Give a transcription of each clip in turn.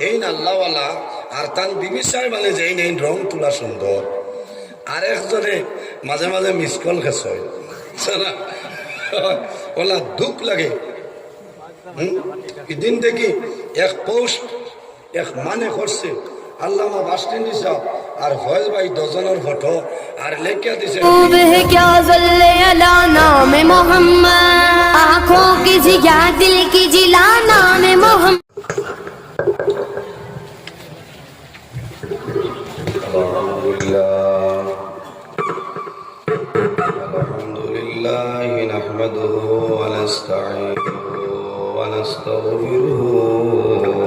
এই আল্লাহওয়ালা আর তান বিবি সাহেব মানে যে এই রং তোলা সুন্দর আর একজনে মাঝে মাঝে মিস কল খেস ওলা দুঃখ লাগে। দিন দেখি এক পোস্ট এক মানে করছে আল্লামা বাসস্ট্যান্ড দিছে আর ফয়েজ ভাই ডজনের ফটো আর লেখিয়া দিছে क्या ज़ल्ले अला नाम मोहम्मद आँखों की जिया दिल की जिला नाम मोहम्मद। अल्हम्दुलिल्लाह नहमदुहु व नस्तईनुहु व नस्तगफिरुहु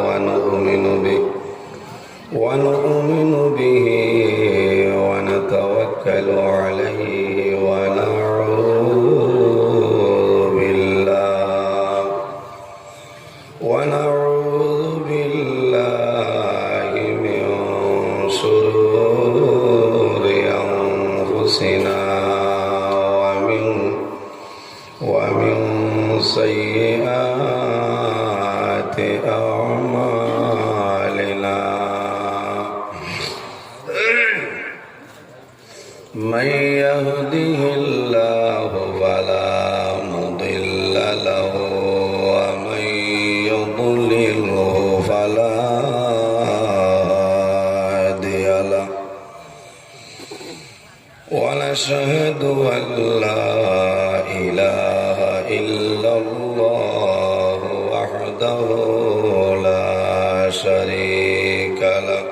व नु'मिनु बिहि व नतवक्कलु अलैहि व नऊज़ु बिल्लाहि मिन शुरूरि अनफुसिना ومن سيئات أعمالنا من يهده الله فلا مضل له ومن يضلله فلا هادي له ونشهد أن لا إله إلا الله وحده لا شريك له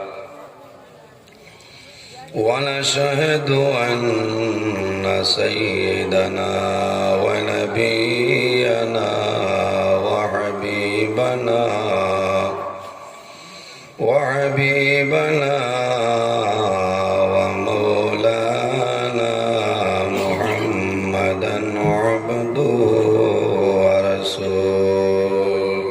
ونشهد أن سيدنا ونبينا وحبيبنا ومولانا محمدا عبده ورسوله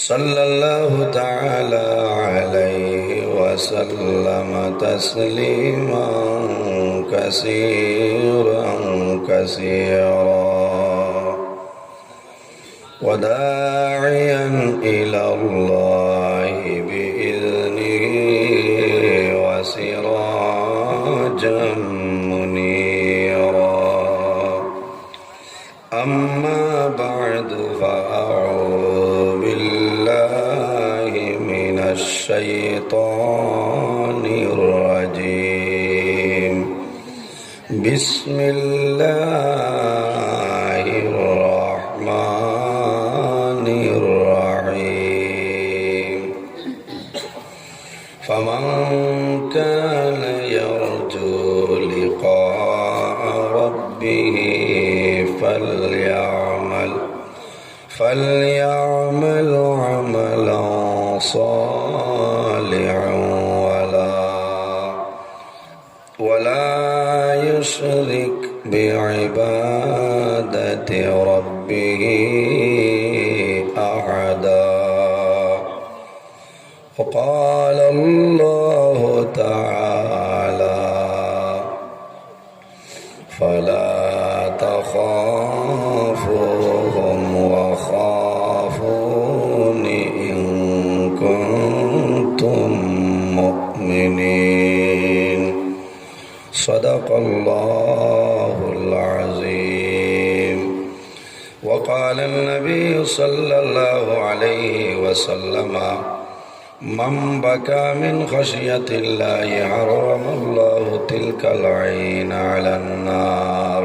صلى الله تعالى عليه وسلم تسليما كثيرا وداعيا إلى الله بإذنه وسراجا منيرا أما بعد فأعوذ بالله من الشيطان الرجيم بسم الله الرحمن الرحيم فمن كان يرجو لقاء ربه فليعمل عملا صالحا ولا يشرك بعبادة ربه أحدا. وقال الله تعالى فلا تخافوهم وخافون إن كنتم مؤمنين. صدق الله العظيم. وقال النبي صلى الله عليه وسلم من بكى من خشية الله حرم الله تلك العين على النار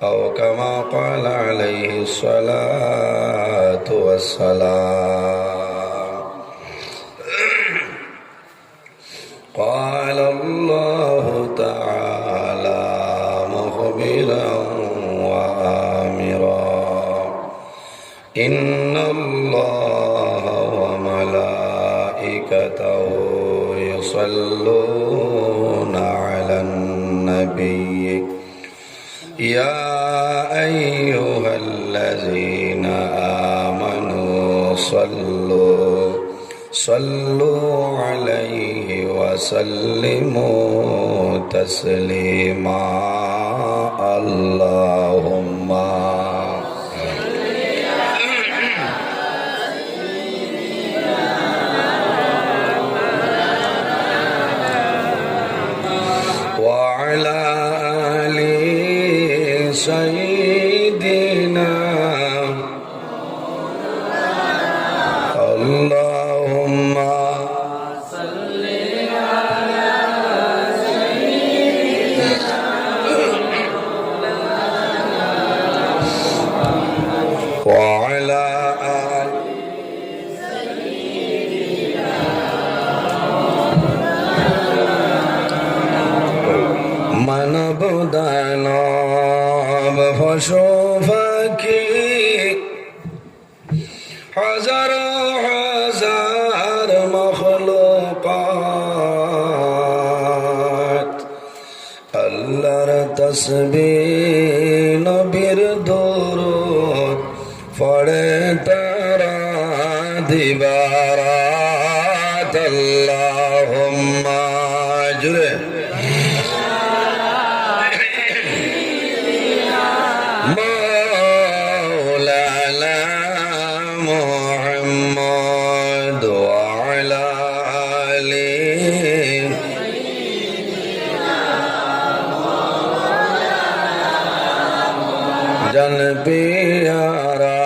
أو كما قال عليه الصلاة والسلام. قال الله تعالى مخبرا وآمرا إن الله وملائكته يصلون على النبي يا أيها الذين آمنوا صلوا عليه وسلموا تسليما. اللهم وعلى آل মানব দানব পশু পাখি হাজার হাজার মখলুকাত আল্লাহর তাসবিহ নবীর দরুদ পড়ে তারা দিবারাত আল্লাহুম্মা জুরে مولانا محمد وعلى آله جن پیارا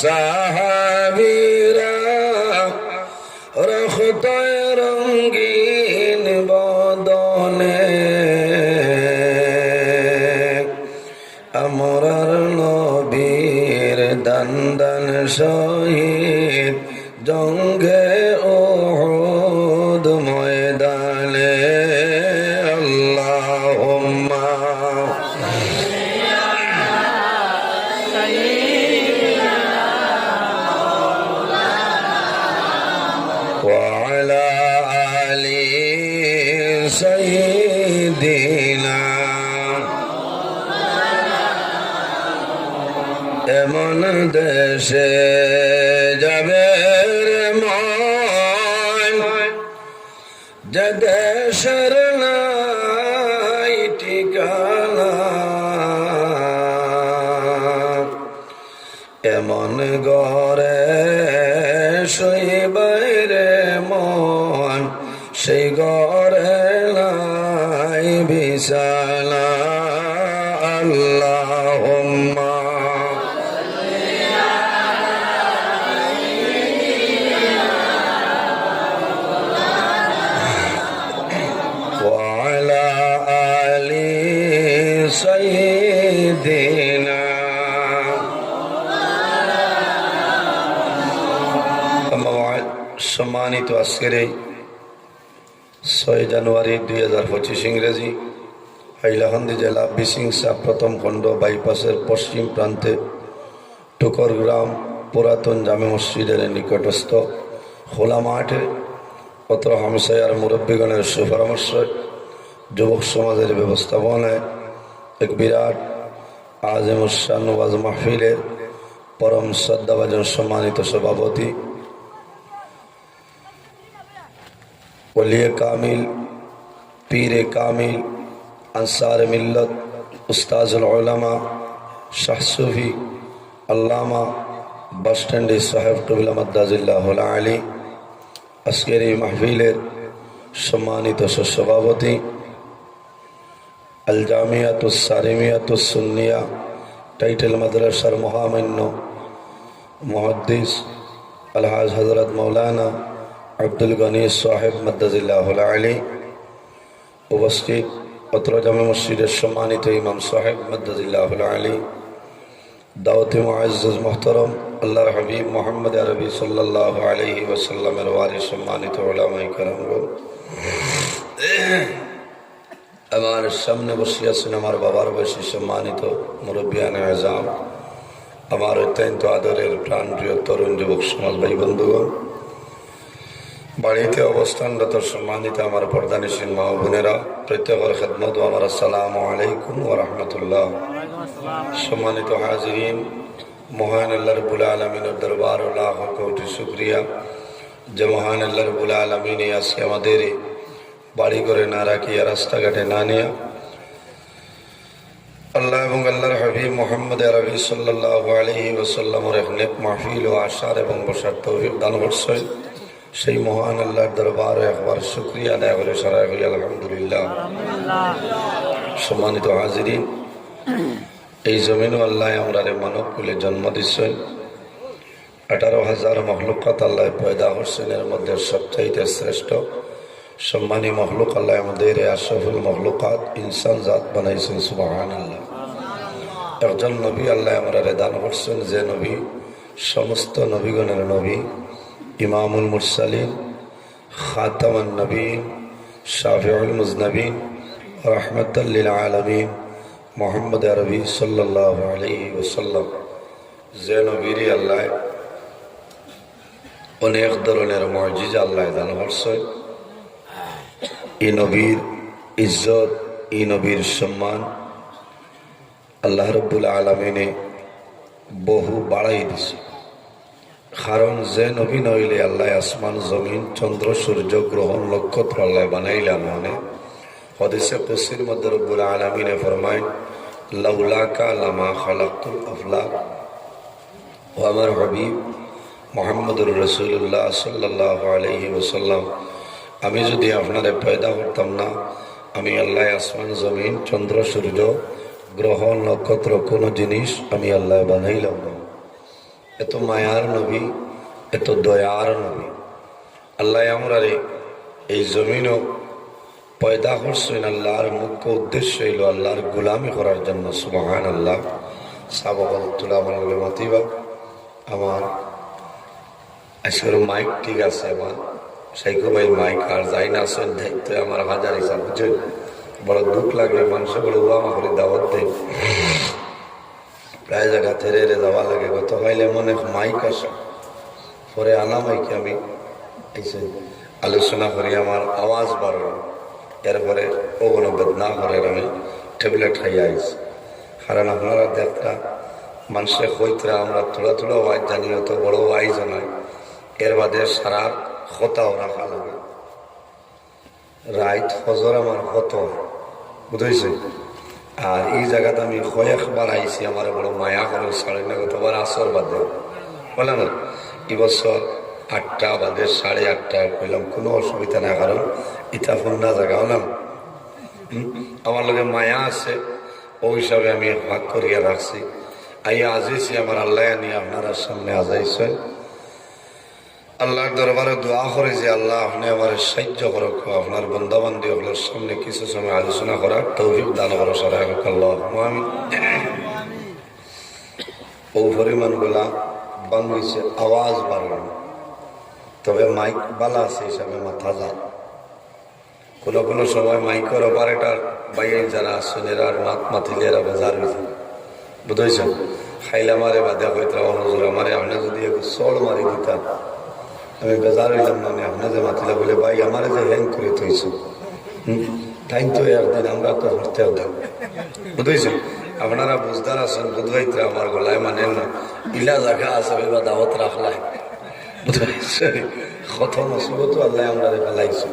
صحابیرا رخت رنگین بادانے আমরার নবীর দান্দান শহীদ জঙ্গে উহুদ ময়দানে আল্লাহুম্মা وعلى آل سيدنا এমন দেশে যাবে রে মন যে দেশের নাই ঠিকানা এমন ঘরে শুইবে রে মন সেই ঘরে নাই বিছানা আল্লাহুম্মা سيدنا সম্মানিত আজকের এই 6 জানুয়ারি 2025 ইংরেজি হাইলাকান্দি জেলা বিশিংসা প্রথম খণ্ড বাইপাসের পশ্চিম প্রান্তে টুকর গ্রাম পুরাতন জামে মসজিদের নিকটস্থ খোলা মাঠে পত্র হামসায়ার মুরব্বীগণের সুপরামর্শ যুবক সমাজের ব্যবস্থাপনায় এক বিরাট আজেমুসান ওয়াজ মাহফিলের পরম শ্রদ্ধাভাজন সম্মানিত সভাপতি ওলিয়ে কামিল পীরে কামিল আনসার মিল্লত উস্তাজুল উলামা শাহ সুফি আল্লামা বাসস্ট্যান্ডে সাহেব কবিলা মাদ্দাজিল্লাহুল আলী আজকের এই মাহফিলের সম্মানিত সভাপতি আল জামিয়াতুস সারিমিয়াতুস সুন্নিয়া টাইটেল মাদ্রাসার মহামান্য মুহাদ্দিস আলহাজ হযরত মাওলানা আব্দুল গনি সাহেব মাদ্দাজিল্লাহুল আলী উপস্থিত অত্র জামে মসজিদের সম্মানিত ইমাম সাহেব মাদ্দাজিল্লাহুল আলী দাওয়াতে মুআজ্জাজ মুহতারাম আল্লাহর হাবিব মুহাম্মদ আরবি সাল্লাল্লাহু আলাইহি ওয়াসাল্লামের ওয়ারিস সম্মানিত উলামায়ে কেরামগণ আমার সামনে বসে আছেন আমার বাবার বয়সী সম্মানিত মুরব্বিয়ানে আযম আমার অত্যন্ত আদরের প্রাণপ্রিয় তরুণ যুবক সমাজ ভাই বন্ধুগণ বাড়িতে অবস্থানরত সম্মানিত আমার পর্দানিশীল মা বোনেরা প্রত্যেকের খেদমত ও আমার আসসালামু আলাইকুম ওয়া রাহমাতুল্লাহ। সম্মানিত হাজিরিন, মহান আল্লাহ রাব্বুল আলামিনের দরবার ও লাখ কোটি শুকরিয়া যে মহান আল্লাহ রাব্বুল আলামিন আজকে আমাদের বাড়ি করে না রাখিয়া রাস্তাঘাটে না নিয়ে আল্লাহ এবং আল্লাহর হাবিব মুহাম্মদ আরবি সাল্লাল্লাহু আলাইহি ওয়াসাল্লামের এক নেক মাহফিল ও আশার এবং বসার তৌফিক দান করছেন। সেই মহান আল্লাহর দরবারে একবার শুকরিয়া আদায় করে সারাই হই আলহামদুলিল্লাহ। সম্মানিত হাজিরিন, এই জমিনও আল্লাহ আমরা মানব কুলে জন্ম দিচ্ছেন। 18,000 মখলুকাত আল্লাহ পয়দা করছেন, এর মধ্যে সবচাইতে শ্রেষ্ঠ সম্মানী মখলুক আল্লাহ আমাদের আশরাফুল মখলুকাত ইনসান জাত বানাইছেন। সুবহানাল্লাহ। একজন নবী আল্লাহ আমরা দান করছেন, যে নবী সমস্ত নবীগণের নবী, ইমামুল মুরসালিন, খাতামান নবীন, শাফিউল মুজনবিন, রাহমাতাল লিল আলামিন, মুহাম্মদ আরবি সাল্লাল্লাহু আলাইহি ওয়াসাল্লাম। যে নবীর আল্লাহ অনেক ধরনের মুজিজা আল্লাহ দান করছেন। এই নবীর ইজ্জত, এই নবীর সম্মান আল্লাহ রাব্বুল আলামিনে বহু বাড়াই দিছে। কারণ যে নবী নইলে আল্লাহ আসমান জমিন চন্দ্র সূর্য গ্রহ নক্ষত্র আল্লাহ বানাইলাম। মানে হাদিসে কুদসির মধ্যে রব্বুল আলামিনে ফরমায়, লাউলাকা লামা খালাকতুল আফলাক। ও আমার হাবিব মুহাম্মদুর রাসূলুল্লাহ সাল্লাল্লাহু আলাইহি ওয়াসাল্লাম, আমি যদি আপনারে পয়দা করতাম না, আমি আল্লাহ আসমান জমিন চন্দ্র সূর্য গ্রহ নক্ষত্র কোনো জিনিস আমি আল্লাহ বানাইলাম না। এত মায়ার নবী, এত দয়ার নবী আল্লাহ আমরারে এই জমিনও পয়দা করছেন। আল্লাহর মুখ্য উদ্দেশ্য হইল আল্লাহর গোলামি করার জন্য। সুবহানাল্লাহ। সাবকাল তুলা আমার মাতিবা। আমার আজকের মাইক ঠিক আছে, আমার সাইকো ভাই মাইক আর যাই না আসেন দায়িত্ব আমার হাজার হিসাব, বুঝছেন। বড় দুঃখ লাগে, মানুষের বড় উয়ামা করে দাওয়াত দেয়, প্রায় জায়গা থেরে যাওয়া লাগে। গত পাইলে মনে মাইক আসে, পরে আনা মাইকে আমি এসে আলোচনা করি, আমার আওয়াজ বাড়ল। এরপরে ওগুলো বেদনা করে আমি ট্যাবলেট খাইয়া আইছি। কারণ আপনারা দেখতা মানুষের কইতরা আমরা থোড়া থোড়া ওয়াইজ জানি, অত বড় ওয়াইজ নয়। এর বাদে সারা কথাও রাখা লাগে। রাইত ফজর আমার কত বুঝেছে। আর এই জায়গাতে আমি কয়েকবার আইছি, আমার বড় মায়া করে সাড়ে না কতবার আসর বাদে বলে না। এবছর 8টা বাদে 8:30 কইলাম কোনো অসুবিধা না, কারণ ইটা ফোনা জায়গা হলাম আমার লগে মায়া আছে, ওই হিসাবে আমি ভাগ করিয়া রাখছি। আইয়া আজিছি আমার আল্লাহ নিয়ে আপনারা সামনে আজাইছেন। আল্লাহর দরবারে দোয়া করে যে আল্লাহ আপনি আমার সাহায্য করুক, আপনার বন্দাবান্দি ওগুলোর সামনে কিছু সময় আলোচনা করার তৌফিক দান করো সারা আল্লাহ। আমি ও পরিমাণগুলা বাংলিছে আওয়াজ বাড়ল, তবে মাইক বালা আছে হিসাবে মাথা যায়। কোনো কোনো সময় মাইকের অপারেটার বাইরে যারা আসছেন এরা মাত মাতিলে এরা বেজার হয়েছে, বুঝেছেন। খাইলে মারে বাদে হইতে হজুর আমারে আপনি যদি একটু চড় মারি দিতাম আমি বেজার হইলাম। মানে আপনি যে মাতিলা বলে ভাই আমারে যে হ্যাং করে থইছে তাই তো একদিন আমরা তো ধরতে হতাম, বুঝেছেন। আপনারা বুঝদার আছেন, বুধবাইতে আমার গলায় মানেন না, ইলা জায়গা আছে বা দাওয়াত রাখলাই, বুঝেছেন। কত মুসিবত আল্লাহ আমরা ফেলাইছে।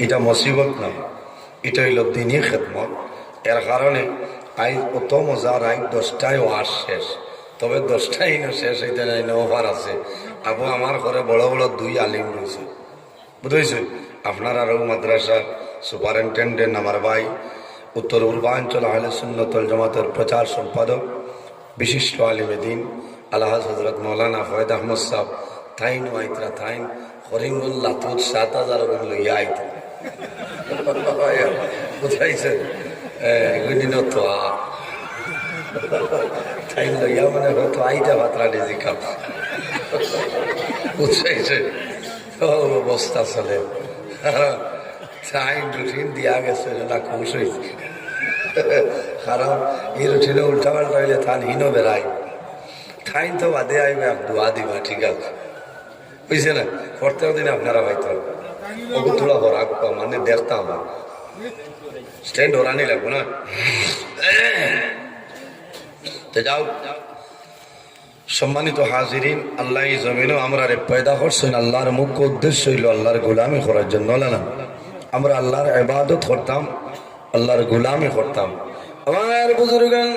এটা মুসিবত না, এটা হইল দিনই খেদমত। এর কারণে আই অত মজা, রাই 10টায় ওয়াজ শেষ, তবে 10টাই না শেষ হইতে নাই না অফার আছে। আবু আমার ঘরে বড় বড় 2 আলিম রয়েছে, বুঝেছেন। আপনার আরও মাদ্রাসার সুপারিনটেন্ডেন্ট আমার ভাই, উত্তর পূর্বাঞ্চল আহলে সুন্নাত ওয়াল জামাতের প্রচার সম্পাদক, বিশিষ্ট আলিমে দিন আলহাজ হযরত মৌলানা ফয়েদ আহমদ সাহেব থাইন ওয়াইতরা থাইন হরিঙ্গুল্লাহ তুত 7000 লইয়া আইতে, বুঝাইছেন। এগুলি তো টাইম লইয়া মানে হয়তো আইটা ভাতরা নিজে খাব, বুঝাইছে। অবস্থা চলে, টাইম রুটিন দিয়া গেছে, না খুশ হয়েছে। কারণ এই রুটিনে উল্টা পাল্টা হইলে থান হিনো বেড়াই, ঠাইন তো বাদে আইবে দোয়া দিবা, ঠিক আছে, বুঝছে না। প্রত্যেক দিন আপনারা হয়তো ওগু তোলা হরাক মানে দেখতাম স্ট্যান্ড হরানি লাগবো না। যাও সম্মানিত হাজিরিন, আল্লাহ এই জমিনও আমরা পয়দা করছেন আল্লাহর মুখ্য উদ্দেশ্য হইল আল্লাহর গোলামি করার জন্য। না আমরা আল্লাহর ইবাদত করতাম, আল্লাহর গোলামি করতাম। আমার বুজুর্গান,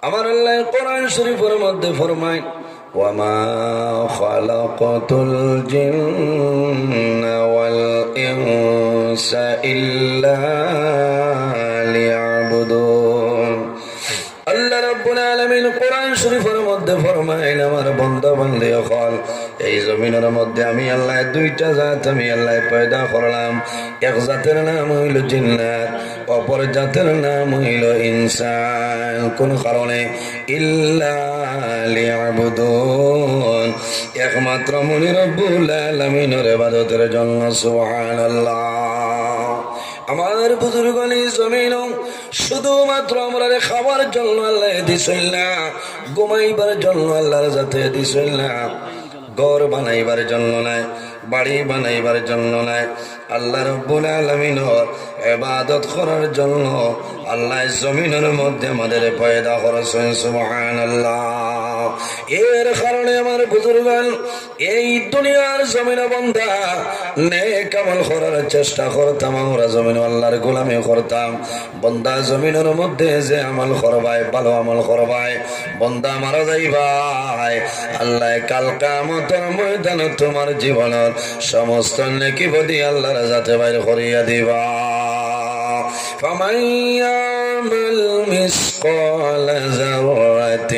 আমার আল্লাহ কোরআন শরীফের মধ্যে ফরমায়, ওয়ামা খালাকাতুল জিন্না ওয়াল ইনসা ইল্লা লিয়াবুদুন। আল্লাহ রাব্বুল আলামিন কোরআন শরীফের মধ্যে ফরমাইল আমার বান্দা বান্দী হল এই জমিনের মধ্যে আমি আল্লাহ দুইটা জাত আমি আল্লাহ পয়দা করলাম এক জাতের নাম হইল জিন্নাত অপর জাতের নাম হইল ইনসান কোন কারণে ইল্লা লিয়াবুদুন একমাত্র মুনি রব্বুল আলামিনের ইবাদতের জন্য সুবহানাল্লাহ আমার বুজুর্গ জমিন শুধুমাত্র আমরা খাবার জন্য আল্লাহ দিছিল না ঘুমাইবার জন্য আল্লাহর যাতে দিছিল না ঘর বানাইবার জন্য নাই বাড়ি বানাইবার জন্য নাই আল্লাহ রাব্বুল আলামিনের ইবাদত করার জন্য আল্লাহ জমিনের মধ্যে আমাদের পয়দা করেছেন সুবহানাল্লাহ এর কারণে আমার বুজুর্গান এই দুনিয়ার জমিনে বান্দা নেক আমল করার চেষ্টা করতাম আমরা জমিন আল্লাহর গোলামি করতাম বান্দা জমিনের মধ্যে যে আমল করবাই ভালো আমল করবাই বান্দা মারা যাইবাই আল্লাহ কাল কিয়ামতের ময়দানে তোমার জীবনের সমস্ত নেকি বদি আল্লাহর যাতে বাইর করিয়া দিবা فمن يعمل مثقال ذرة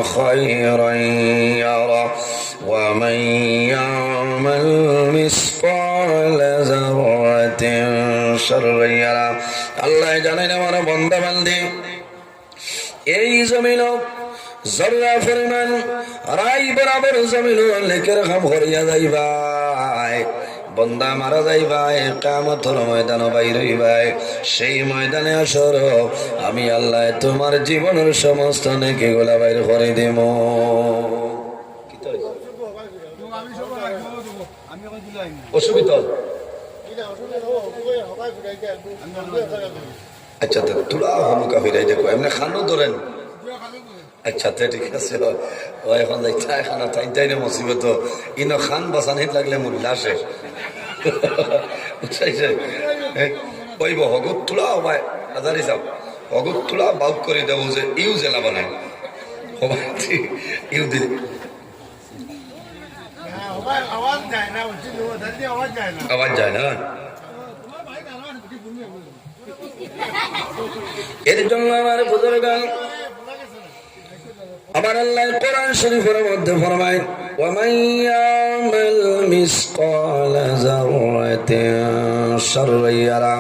خيرا يره ومن يعمل مثقال ذرة شرا يره আল্লাহ জানেন আমার বান্দা বান্দী এই জমিন জররা পরিমাণ রাই বরাবর জমিন লেখের খাম করিয়া যাইবাই বন্দা মারা যাইবাই কিয়ামতের ময়দানে বাইর হইবাই সেই ময়দানে আসর আমি আল্লাহ তোমার জীবনের সমস্ত নেকিগুলা বাইর করে দেব অসুবিধা আচ্ছা তোরা হমুকা ফিরাই দেখো এমনি খানো ধরেন আচ্ছা ঠিক আছে ও এখন যাই খানা তাই না মুসিবত ইনো খান বাসানি লাগলে মোর লাশে কইব হগত তোলা ভাই হাজারি যাও হগত তোলা বাউট করে দেব যে ইউ জেলা বানায় ইউ দিল আওয়াজ যায় না এর জন্য আমার বুজুর্গান আমার আল্লাহ কোরআন শরীফের মধ্যে ফরমায় ওয়ামান ইয়ামাল মিসকালা যাররাতিন শাররান ইয়ারা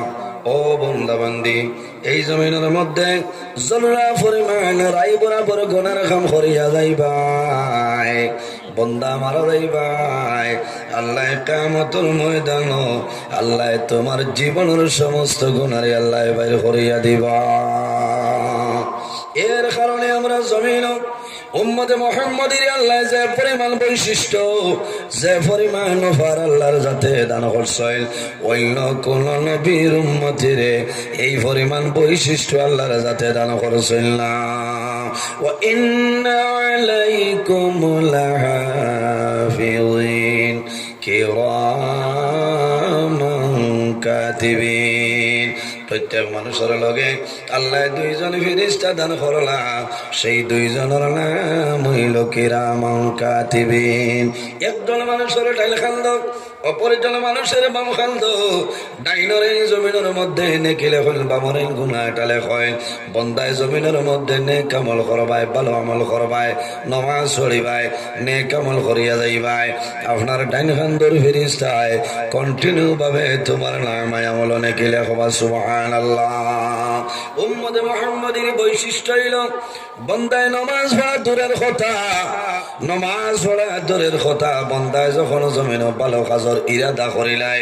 ও বান্দা বান্দি এই জমিনের মধ্যে জররা পরিমাণ রাই বরাবর গুনার কাম করিয়া যাইবাই বান্দা মারা যাইবাই আল্লাহ কিয়ামতের ময়দানে আল্লাহ তোমার জীবনের সমস্ত গুনারে আল্লাহ বাইর করিয়া দিবা এর কারণে আমরা জমিন উম্মতে মুহাম্মাদির আল্লাহ যে পরিমাণ বৈশিষ্ট্য যে পরিমাণ অফার আল্লাহর যাতে দান করছেন অন্য কোন নবীর উম্মতিরে এই পরিমাণ বৈশিষ্ট্য আল্লাহর যাতে দান করছেন না ওয়া ইন্না আলাইকুম লাহাফিজিন কিরামান কাতিবিন প্রত্যেক মানুষের লগে আল্লাহ দুইজন ফেরেশতা দান করলা সেই দুইজনের নাম হইল কিরামান কাতিবিন একজন মানুষের ডাইল খান্দ অপরজন মানুষের বাম খান্দ ডাইনরে জমিনের মধ্যে নেকি লেখেন বামরে গুনাহ টালে কইন বন্দায় জমিনের মধ্যে নেক আমল করবাই ভালো আমল করবাই নামাজ পড়িবাই নেক আমল করিয়া যাইবাই আপনার ডাইন খান্দর ফেরেশতায় কন্টিনিউ ভাবে তোমার নামায় আমল নেকি লেখবা সুবহানাল্লাহ উম্মতে মুহাম্মাদির বৈশিষ্ট্য হইল বন্দায় নামাজ পড়া দূরের কথা নামাজ পড়া দূরের কথা বন্দায় যখন জমিন ভালো কাজর ইরাদা করিলাই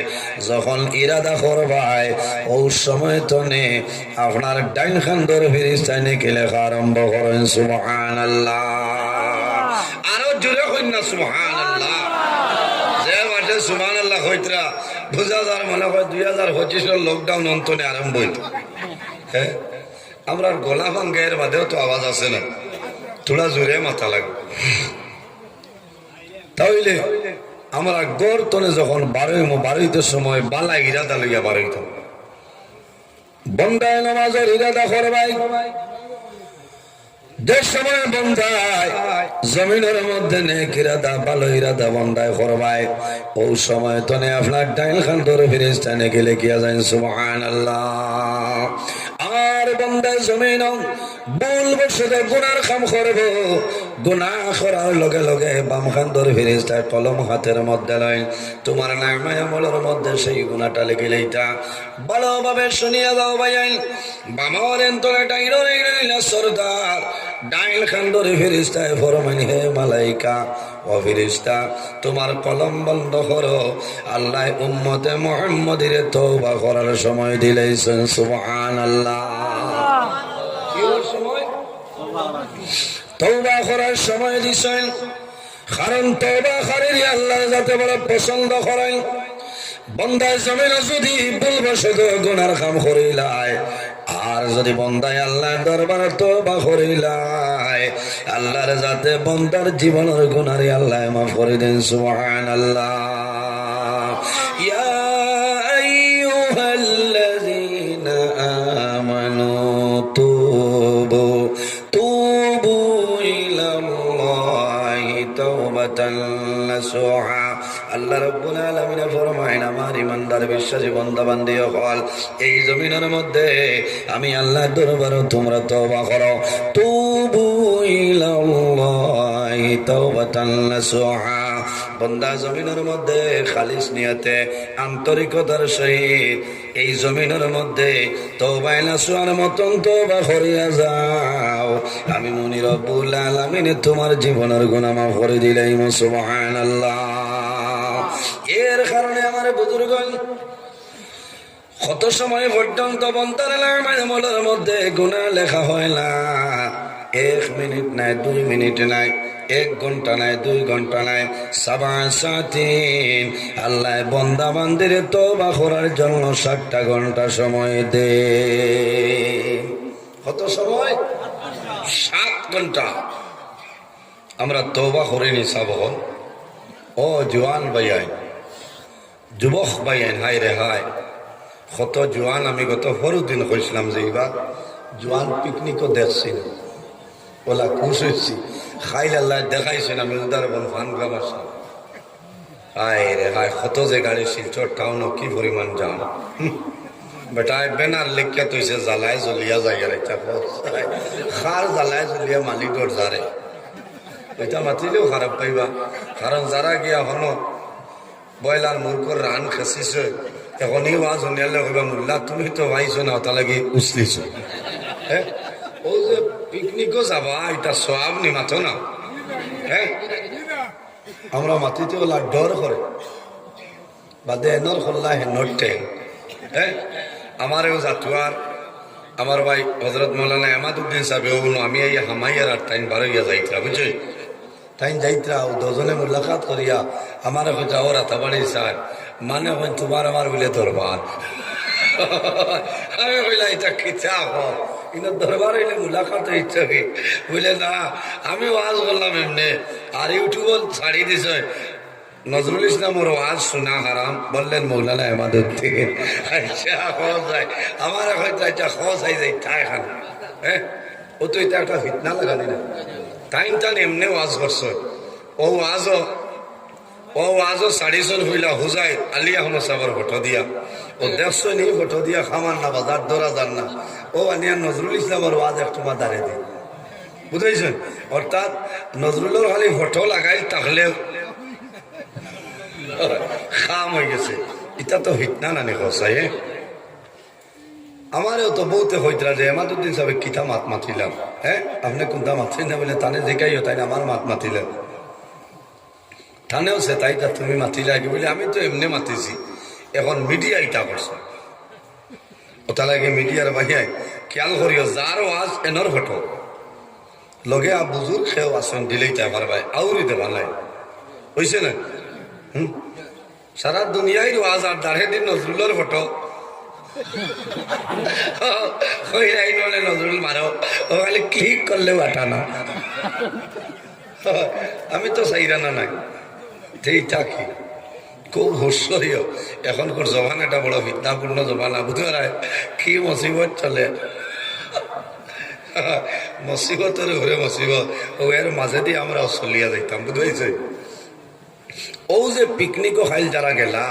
যখন ইরাদা করবাই ওই সময় তনে আপনার ডাইন খান্দর ফেরেশতায় নেকি লেখা আরম্ভ করেন সুবহানাল্লাহ আরো জোরে কইন না সুবহানাল্লাহ যে মাঠে সুবহানাল্লাহ কইতরা বুঝা যার মনে হয় 2025 লকডাউন অন্তনে আরম্ভ হইত হ্যাঁ আমরা গলা ভাঙ্গের বাদেও তো আওয়াজ আছে না তোলা জোরে মাথা লাগে তাহলে আমরা গড় তনে যখন বারোইতে সময় বালা ইরাদা লইয়া বারোইতাম বন্দায় নামাজের ইরাদা করবাই যে সময় বন্দায় জমিনের মধ্যে নেক ইরাদা ভালো ইরাদা বন্দায় করবাই ওই সময় তনে আপনার ডাইন খান ধরে ফেরেশতা নেকি লেখিয়া যায় সুবহানাল্লাহ আমার বান্দা জমিন ভুল বশত গুনার কাম করব, গুনাহ করার লগে লগে বাম হাত ধরে ফেরেশতায় কলম হাতের মধ্যে লয়, তোমার নামে আমলের মধ্যে সেই গুনাহটা লিখে লইতা। ভালোভাবে শুনিয়া দাও ভাইয়াই, বামর এন্তরে ডাইর রইলা সরদার, ডাইল খান ধরে ফেরেশতায় ফরমান, হে মালাইকা ও ফেরেশতা, তোমার কলম বন্ধ করো, আল্লাহ উম্মতে মুহাম্মদের তওবা করার সময় দিলেছেন। সুবহানাল্লাহ। কি সময়? তওবা করার সময় দিছেন, কারণ তওবা করেন আল্লাহ যাতে বড় পছন্দ করেন। বন্দায় জমিন যদি ভুলবশত গুনার কাম করিলায়, আর যদি বন্দায় আল্লাহর দরবারে তওবা করিলায়, আল্লাহর যাতে বন্দার জীবনের গুনারে আল্লাহ মাফ করে দেন। সুবহানাল্লাহ। ইয়া আইয়ুহাল্লাযীনা আমানু তুবু ইলাল্লাহি তাওবাতান নাসুহা। আল্লাহ রাব্বুল আলামিন ফরমায়েন, আমার ইমানদার বিশ্বাসী বান্দা বান্দি হল, এই জমিনের মধ্যে আমি আল্লাহর দরবারে তোমরা তওবা করো, তুবু ইলাল্লাহি তাওবাতান নাসুহা। বান্দা জমিনের মধ্যে খালিস নিয়তে আন্তরিকতার সহিত এই জমিনের মধ্যে তওবা নাসুহার মতন তওবা করিয়া যাও, আমি মুনি রব্বুল আলামিন তোমার জীবনের গুনাহ মাফ করে দিলাম। সুবহানাল্লাহ। এর কারণে আমার বুজুর্গ কত সময় পর্যন্ত বন্দার আমলের মধ্যে গুনাহ লেখা হয় না। 1 মিনিট নাই, 2 মিনিট নাই, 1 ঘন্টা নাই, 2 ঘন্টা নাই, 7 সাতিন আল্লাহ বন্দা বান্দির তওবা করার জন্য 7টা ঘন্টা সময় দে। কত সময়? 7 ঘন্টা। আমরা তওবা করিনি সাব। ও জওয়ান ভাইয়াই, যুবক ভাইয়াই, হাই রে হাই, কত জওয়ান আমি গত পরদিন কইছিলাম যে এবার জওয়ান পিকনিকও দেখছি, ওলা খুশ হয়েছি, খাইল আল্লাহ দেখাইছেন আমি উদার বল ফানগা বাসা। হাই রে হাই, কত যে গাড়ি শিলচর টাউনও কি পরিমাণ যান বেটায় বেনার লেখিয়া তৈছে জ্বালায় জ্বলিয়া যায় খার জ্বালায় জ্বলিয়া মালিকর যারে এটা মাতিলেও খারাপ পাইবা, কারণ যারা গিয়া হন বয়লার মূর্খর রান খেসিস, এখনই ওয়াজ শুনিয়ালে কইবা মোল্লা তুমি তো ভাইছো না, ওটা লাগি উচলিছ। হ্যাঁ, ও যে পিকনিকও যাবা, এটা সব নি মাথো না। হ্যাঁ, আমরা মাতিতে ওলা ডর করে বাদে এনর খোল্লা হেনর টেন। হ্যাঁ, আমারও জাতুয়ার আমার ভাই হজরত মৌলানা এমাদুদ্দিন সাহেব, আমি এই হামাইয়ার আর টাইম বারোইয়া যাইতরা, বুঝছি তাই যাইতরা, ও দুজনে মুলাকাত করিয়া আমার হইতা ওর হাতাবাড়ি স্যার মানে হয় তোমার আমার বলে দরবার। আমি বললাম এটা খিচা হল, কিন্তু দরবার হইলে মুলাকাত ইচ্ছা কি বুঝলে না। আমি ওয়াজ করলাম এমনি, আর ইউটিউব ছাড়ি দিছ নজরুল ইসলামের ওয়াজ শোনা হারাম, বললেন মৌলানা আমাদের থেকে আমার হয়তো এটা খোঁজ হয়ে যায় তাই খান। হ্যাঁ, ও তো এটা একটা ফিতনা লাগালি না, টাইম টান এমনি ওয়াজ করছ। ও ওয়াজও সাড়িশন হইলা হুজাই আলিয়া হন সাবার ফটো দিয়া, ও দেখছো নি ফটো দিয়া খামান না বাজার ধরা যান না, ও আনিয়া নজরুল ইসলামের ওয়াজ একটু দাঁড়িয়ে দিই, বুঝাইছেন। অর্থাৎ নজরুলের খালি ফটো লাগাই তাহলে খাম হয়ে গেছে, এটা তো ফিতনা নানি খসাই। আমারও তো বহুতে হইতরা যে এমাদুদ্দিন সাহেব কিতা মাত মাতিলাম। হ্যাঁ, আপনি কোনটা মাতছেন না বলে তানে দেখাইও, তাই না আমার মাত মাতিলেন, থানেও সে তাই তুমি মাতিলা কি বলে, আমি তো এমনি মাতিছি। এখন মিডিয়া ইটা করছে, ওটা লাগে মিডিয়ার বাহিয়ায় খেয়াল করিও, যার ওয়াজ এনর ফটো লগে বুজুর্গ সেও আসন দিলেই তাই আমার ভাই আউরি দেবা নাই, হয়েছে না। সারা দুনিয়ায় ওয়াজ আর দাঁড়ে দিন নজরুলের ফটো নজরুল মারো, ও খালি ক্লিক করলেও আটা না। আমি তো চাইরানা নাই, এইটা কি খুব হুস্যরীয়। এখনকার জমানাটা বড় বিদ্যাপূর্ণ জমানা, বুঝতে পারায় কি মুসিবত চলে, মুসিবতের ঘুরে মুসিবত, ও এর মাঝে দিয়ে আমরা চলিয়া যাইতাম, বুঝতে। ও যে পিকনিকও খাইল যারা গেলা,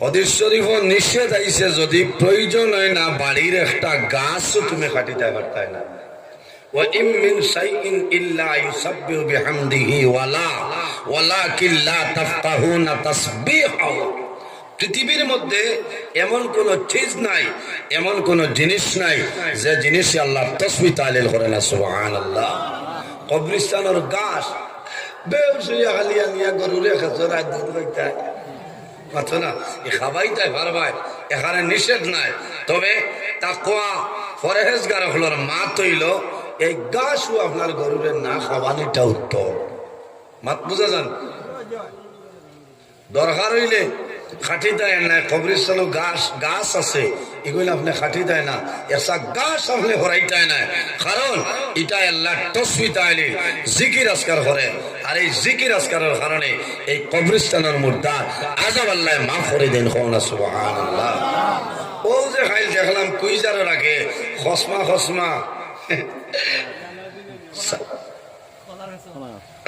হাদিস শরীফ নিষেধ আইছে যদি প্রয়োজন হয় না বাড়ির একটা গাছও তুমি কাটিতে পারতাই না। وَإِن مِّن شَيْءٍ إِلَّا يُسَبِّحُ بِحَمْدِهِ وَلَكِن لَّا تَفْقَهُونَ تَسْبِيحَهُ। পৃথিবীর মধ্যে এমন কোন চিজ নাই, এমন কোন জিনিস নাই যে জিনিসে আল্লাহ তাসবিহ তাহলিল করে না। সুবহানাল্লাহ। কবরস্থানের গাছ বেউসিয়া হালিয়া নিয়া গরুরে খেচরা দুধ লইতা পাচ্ছ না, এ খাবাইতে পারবাই, এখানে নিষেধ নাই। তবে তাকওয়া পরহেজগার হলোর মাত হইল এই গাছও আপনার গরুরে না খাওয়ানিটা উত্তম। মাত বুঝা যান, দরকার হইলে খাটি দেয় না। কবরস্থান গাছ আছে, এগুলো আপনি খাটি দেয় না, এসা গাছ আপনি হরাইতে না। কারণ এটা আল্লাহ তাসবিহ তাহলিল জিকির আজকার করে। আর এই জিকির আজকারের কারণে এই কবরস্থানের মুর্দা আযাব আল্লাহ মাফ করে দেন। সুবহানাল্লাহ। ও যে খাইল দেখলাম কুইজারের আগে খসমা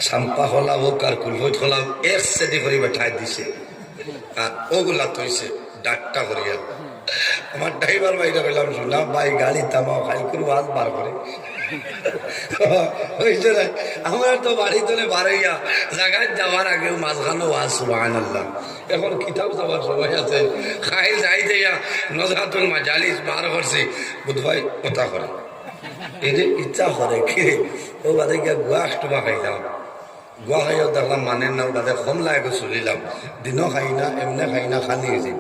সাম্পা হলাম ও কার কুলভৈত হলাম এক সেদি করে বেঠাই দিছে, আর ওগুলা তৈছে ডাক্তা করিয়া। আমার ড্রাইভার ভাইরা বললাম শুনলাম ভাই গাড়ি থামাও, খাই করে ওয়াজ বার করে আমার তো বাড়ি তোলে বাড়াইয়া জায়গায় যাওয়ার আগেও মাঝখানো ওয়াজ। সুবহানাল্লাহ। এখন কিতাব যাওয়ার সময় আছে, খাইল যাই দিয়া নজরাতুল মাজালিস বার করছে, বুধভাই কথা করে এই যে ইচ্ছা করে কি ও বাদে গিয়া গুয়া টুবা খাইলাম, গুয়া খাইও দেখলাম মানেন না, বাদে কম লাগে চলিলাম, দিনও খাই না এমনি খাই না, খানি হয়েছি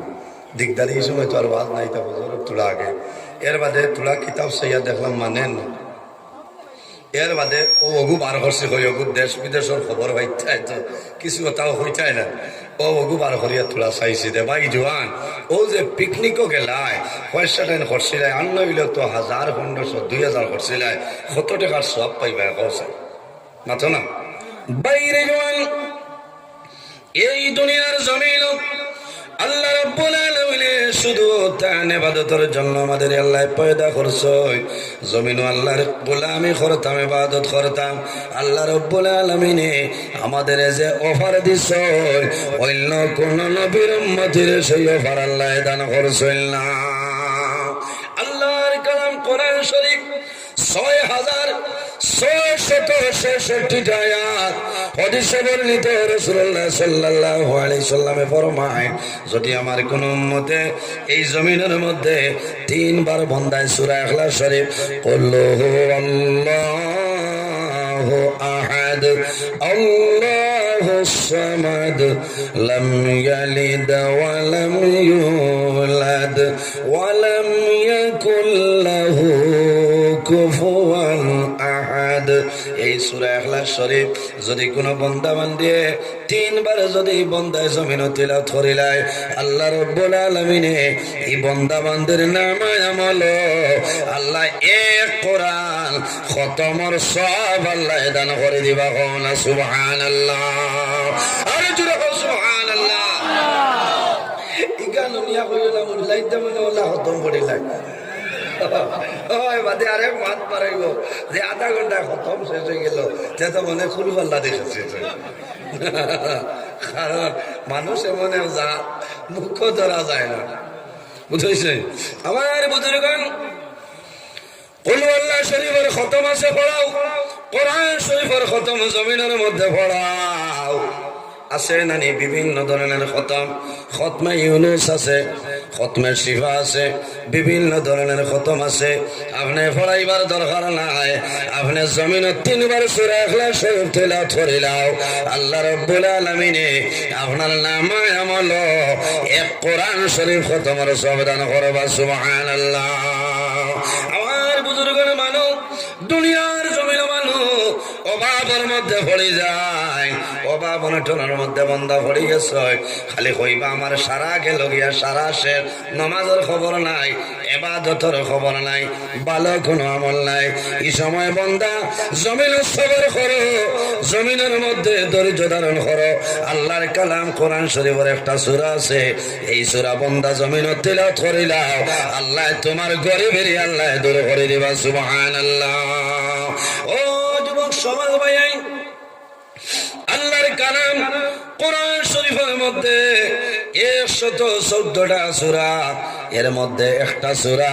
দিগদারি। এই সময় তো আর ওয়াজ নাই, তা বছর তোলা আগে। এর বাদে তোলা কিতাব চাইয়া দেখলাম মানেন। এর বাদে ও অগু বার করছে, হই অগু দেশ বিদেশের খবর হইতাই তো কিছু কথাও হইতাই না। ও অগু বার করিয়া তোলা চাইছি দে ভাই জোয়ান। ও যে পিকনিকও গেলায় পয়সা টাইন করছিলাই, আন্ন হইলে তো 1000 1500 2000 করছিলাই, 100 টাকার সব পাইবা কৌছে মাথো না বাইরে জোয়ান। এই দুনিয়ার জমিন আল্লাহ রাব্বুল আলামিন শুধু তার ইবাদতের জন্য আমাদের আল্লাহ পয়দা করছে। জমিনও আল্লাহর গোলামি করতাম, ইবাদত করতাম। আল্লাহ রাব্বুল আলামিন আমাদের যে অফার দিছে অন্য কোন নবীর উম্মতের সেই অফার আল্লাহ দান করছেন না। আল্লাহর কালাম কোরআন শরীফ 6666 আয়াত হাদিসে বর্ণিত। রাসূলুল্লাহ সাল্লাল্লাহু আলাইহি সাল্লামে ফরমায়, যদি আমার কোন উম্মতে এই জমিনের মধ্যে 3 বার বন্দায় সূরা ইখলাস শরীফ কুল হুয়াল্লাহু আহাদ আল্লাহুস সামাদ লাম ইয়ালিদ ওয়া লাম ইউলাদ ওয়া লাম ইয়াকুল লাহু কুফুয়ান আহাদ। এই সূরা ইখলাস শরীফ যদি কোনো বান্দা বান্দে 3 বার যদি বান্দায় জমিন তিলাওয়াত করিলায়, আল্লাহ রাব্বুল আলামিন এই বান্দা বান্দার নামে আমল আল্লাহ এক কোরআন খতমর সব আল্লাহ দান করে দিবা। কোন সুবহানাল্লাহ। আরে জোরে বল সুবহানাল্লাহ। ইগানো নিয়া কইলা মুলাইতে মনে আল্লাহ খতম করিলাই বাদে আরেক মাত পারাইব যে আধা ঘন্টা খতম শেষ হয়ে গেল, যে তো মনে খুলু পাল্লা দেখেছে। কারণ মানুষ এমন যা মুখ্য ধরা যায় না, বুঝেছে আমার বুজুর্গণ। কুল আল্লাহ শরীফের খতম আছে পড়াও, কোরআন শরীফের খতম জমিনের মধ্যে পড়াও। আছে নানি বিভিন্ন ধরনের খতম, খতমে ইউনুস আছে, খতমে শিফা আছে, বিভিন্ন ধরনের খতম আছে। আপনি পড়াইবার দরকার নাই, আপনি জমিনে 3 বার সূরা ইখলাস শরীফ তেলাওয়াত করিলাও, আল্লাহ রাব্বুল আলামিন আপনার নামে আমল এক কোরআন শরীফ খতমের সব দান করবা। সুবহানাল্লাহ। আমার বুজুর্গের মানুষ দুনিয়ার জমিনে মানুষ অভাবের মধ্যে পড়ে যায়, অভাব অনটনের মধ্যে বন্ধা পড়ে গেছে। খালি কইবা আমার সারা গেল গিয়া সারা শেষ, নামাজের খবর নাই, ইবাদতের খবর নাই, ভালো কোনো আমল নাই। এই সময় বন্ধা জমিনের সবর করো, জমিনের মধ্যে ধৈর্য ধারণ করো। আল্লাহর কালাম কোরআন শরীফের একটা সূরা আছে, এই সূরা বন্ধা জমিনের তিলাওয়াত করিলাও, আল্লাহ তোমার গরিবের আল্লাহ দূর করে দিবা। সুবহানাল্লাহ। ও যুবক সমাজ ভাই, আল্লাহর কালাম কোরআন শরীফের মধ্যে 114টা সূরা, এর মধ্যে একটা সূরা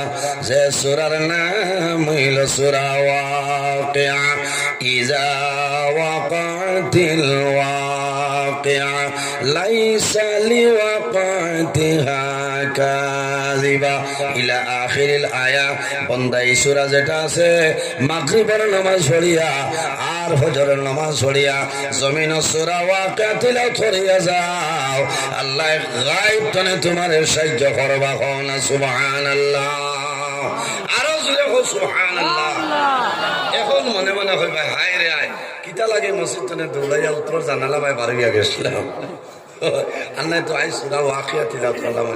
যে সূরার নাম হইল সূরা ওয়াকিয়া। ইযা ওয়াকাতিল ওয়াকিয়া লাইসা লিওয়াকাতিহা কাযিবা ইলা আখিরিল আয়া। বান্দা এই সূরা যেটা আছে মাগরিবের নামাজ পড়িয়া আর ফজরের নামাজ পড়িয়া জমিন সূরা ওয়াকিয়া তিলাওয়াত করিয়া যাও, আল্লাহ গায়ব তনে তোমার সাহায্য করবা। না সুবহানাল্লাহ, আরো জোরে কও সুবহানাল্লাহ। এখন মনে মনে হইবা হায় রে হায় কিতা লাগে মসজিদ তনে দৌড়াইয়া উত্তর জানালা ভাই বাড়িয়া গেছিলাম। আর নাই তো আই সূরা ওয়াকিয়া তিলাওয়াত করলাম।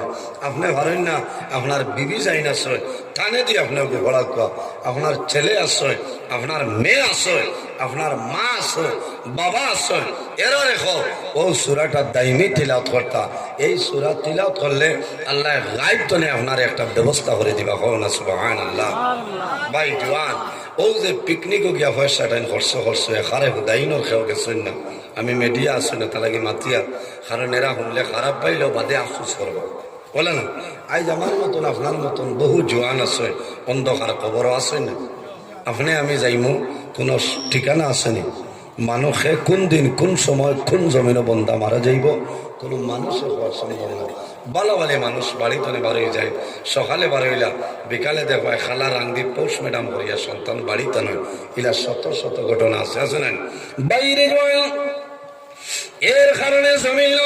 আপনি পারেন না, আপনার বিবি চাই না সয় টানে দিয়ে আপনাকে ঘোড়া কোয়া, আপনার ছেলে আসয়, আপনার মেয়ে আসয়, আপনার মা আসয়, বাবা আসয়, এরা রেখো ও সূরাটা দাইমি তিলাওয়াত করতা। এই সূরা তিলাওয়াত করলে আল্লাহ গায়ব তনে আপনার একটা ব্যবস্থা করে দিবা। কও না সুবহানাল্লাহ। ভাই জওয়ান, ও যে পিকনিকও গিয়া পয়সা টাইম খরচ এখারে হুদাইনও খেয়ে গেছেন না। আমি মিডিয়া আসি না তার লাগে মাতিয়া, কারণ এরা শুনলে খারাপ পাইলেও বাদে আফসোস করবো বলে না। আজ আমার মতন আপনার মতন বহু জোয়ান আছে, অন্ধকার কবরও আছে না। আপনি আমি যাইমু কোনো ঠিকানা আসেনি, মানুষে কোন দিন কোন সময় কোন জমিনে বন্ধা মারা যাইব কোনো মানুষে হওয়ার সম্ভব না। ভালো ভালো মানুষ বাড়িতে বাড়ি যায়, সকালে বাড়িলা বিকালে দেখো খালা রাঙ্গি পৌষ ম্যাডাম করিয়া সন্তান বাড়িতে নয়। ইলা শত শত ঘটনা আছে, আছে না বাইরে যায়। এর কারণে জমিন